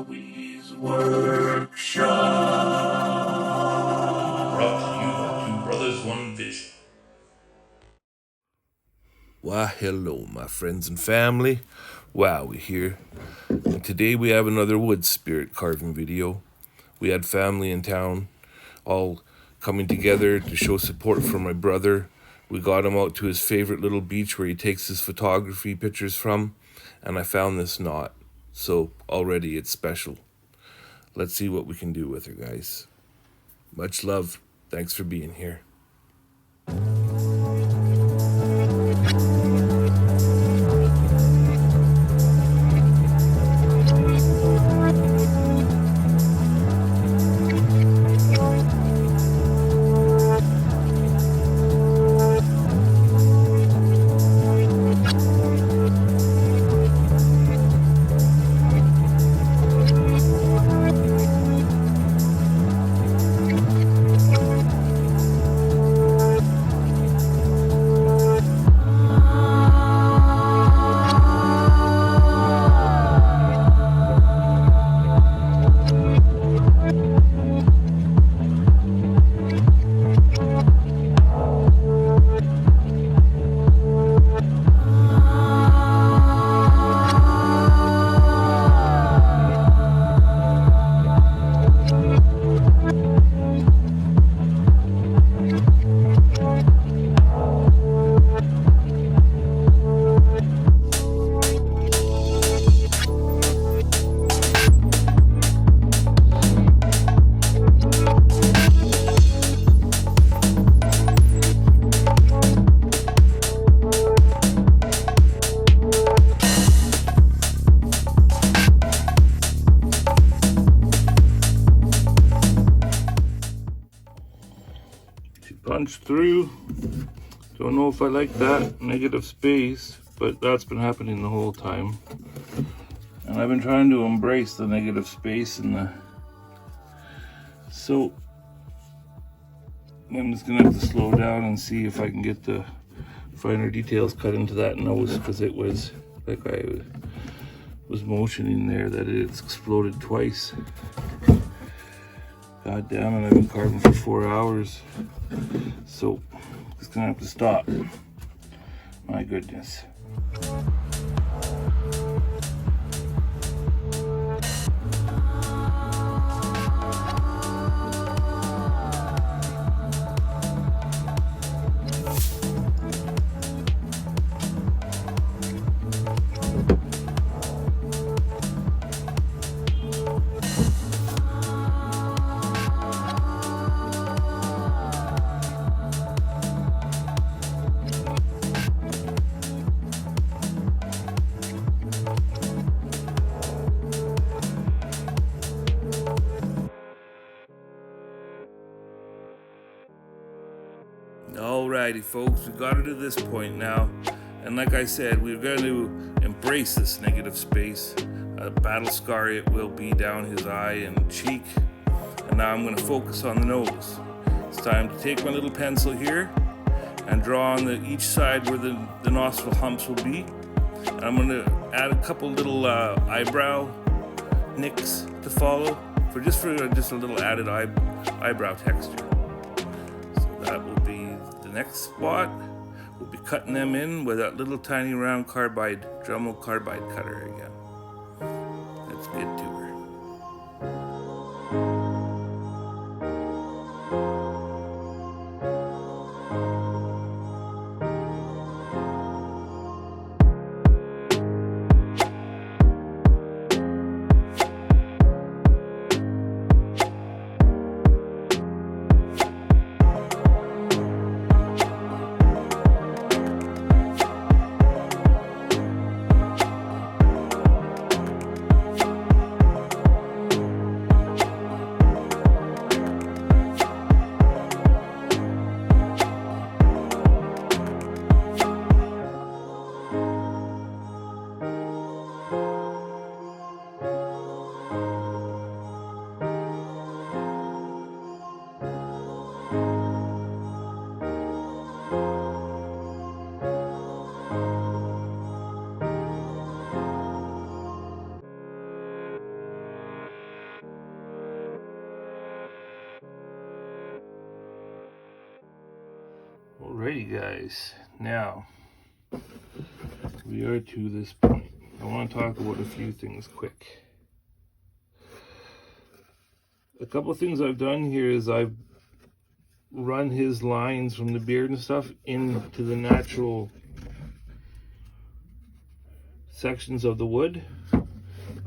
Wowwy'z Workshop. Brought to you by Two Brothers, One Vision. Why, hello, my friends and family. Wowy here. And today we have another Woodspirit carving video. We had family in town, all coming together to show support for my brother. We got him out to his favorite little beach where he takes his photography pictures from, and I found this knot. So already it's special. Let's see what we can do with her, guys. Much love. Thanks for being here. Punch through. Don't know if I like that negative space, but that's been happening the whole time. And I've been trying to embrace the negative space in the... So I'm just gonna have to slow down and see if I can get the finer details cut into that nose, because it was like I was motioning there that it exploded twice. God damn it, I've been carving for 4 hours. So, just gonna have to stop. My goodness. Alrighty folks, we got her to this point now, and like I said, we're going to embrace this negative space. A battle scar it will be down his eye and cheek, and now I'm going to focus on the nose. It's time to take my little pencil here and draw on each side where the nostril humps will be, and I'm going to add a couple little eyebrow nicks to follow for just a little added eyebrow texture. So that will be the next spot. We'll be cutting them in with that little tiny round carbide, Dremel Carbide cutter again. Let's get to her. Alrighty guys, now we are to this point. I want to talk about a few things quick. A couple of things I've done here is I've run his lines from the beard and stuff into the natural sections of the wood.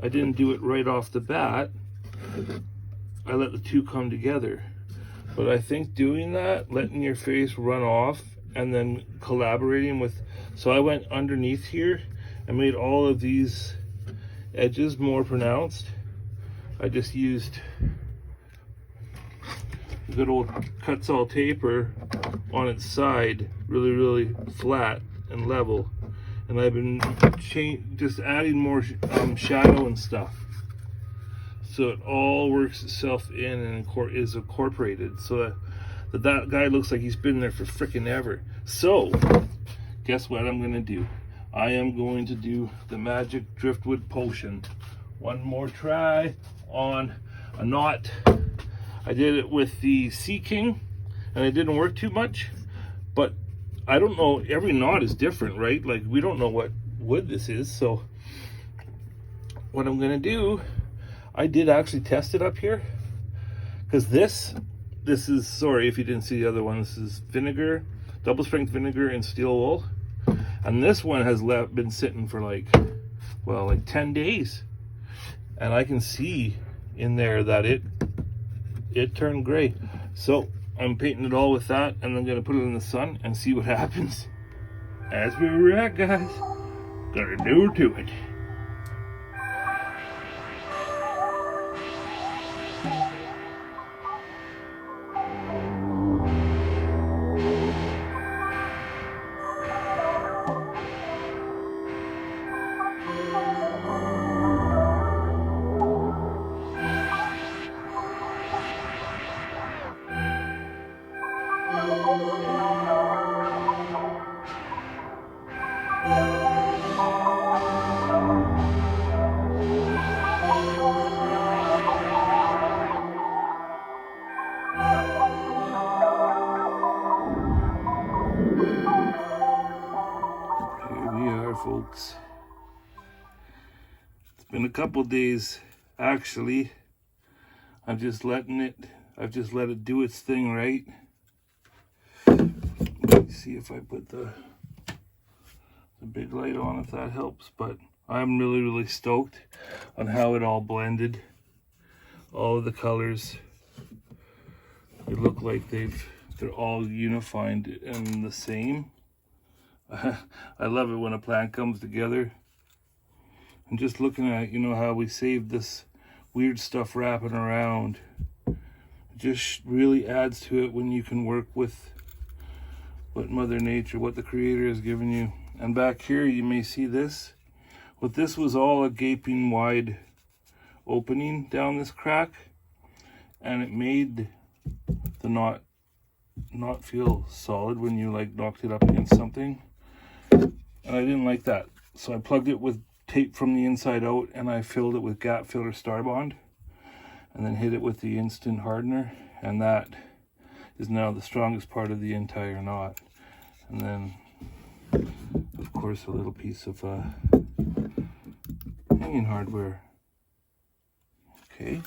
I didn't do it right off the bat. I let the two come together. But I think doing that, letting your face run off and then collaborating with, so I went underneath here and made all of these edges more pronounced. I just used a good old kutzall taper on its side, really flat and level. And I've been just adding more shadow and stuff, so it all works itself in and is incorporated, so that guy looks like he's been there for freaking ever. So guess what I'm gonna do? I am going to do the magic driftwood potion. One more try on a knot. I did it with the Sea King and it didn't work too much, but I don't know, every knot is different, right? Like, we don't know what wood this is. So what I'm gonna do, I did actually test it up here, because this is, sorry if you didn't see the other one, this is vinegar, double strength vinegar and steel wool, and this one has been sitting for like 10 days, and I can see in there that it turned gray. So I'm painting it all with that, and I'm gonna put it in the sun and see what happens. That's where we're at, guys. Gotta do to it. Folks, it's been a couple days actually. I've just let it do its thing, right? Let me see if I put the big light on, if that helps. But I'm really stoked on how it all blended. All of the colors, they look like they're all unified and the same. I love it when a plan comes together. And just looking at, how we saved this weird stuff wrapping around, it just really adds to it when you can work with what Mother Nature, what the Creator has given you. And back here you may see this. What this was all a gaping wide opening down this crack, and it made the knot not feel solid when you knocked it up against something. And I didn't like that, so I plugged it with tape from the inside out, and I filled it with gap filler Star Bond, and then hit it with the instant hardener, and that is now the strongest part of the entire knot. And then of course a little piece of hanging hardware. Okay,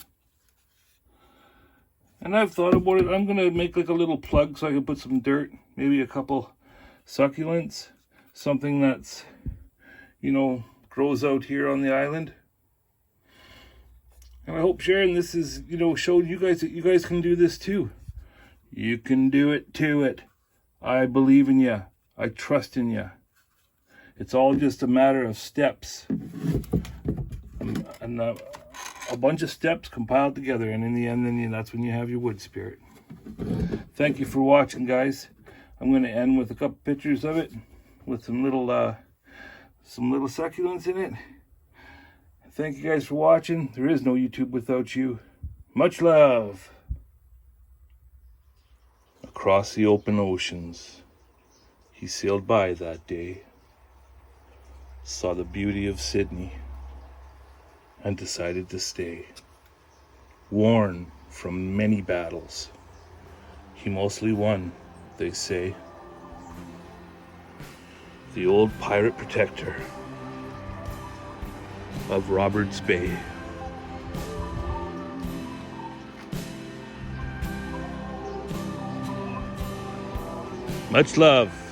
and I've thought about it. I'm gonna make like a little plug so I can put some dirt, maybe a couple succulents, something that's, grows out here on the island. And I hope sharing this is, showing you guys that you guys can do this too. You can do it too. I believe in you. I trust in you. It's all just a matter of steps. And a bunch of steps compiled together, and in the end, then that's when you have your wood spirit. Thank you for watching, guys. I'm going to end with a couple pictures of it, with some little succulents in it. Thank you guys for watching. There is no YouTube without you. Much love. Across the open oceans, he sailed by that day, saw the beauty of Sidney, and decided to stay. Worn from many battles, he mostly won, they say. The old pirate protector of Roberts Bay. Much love.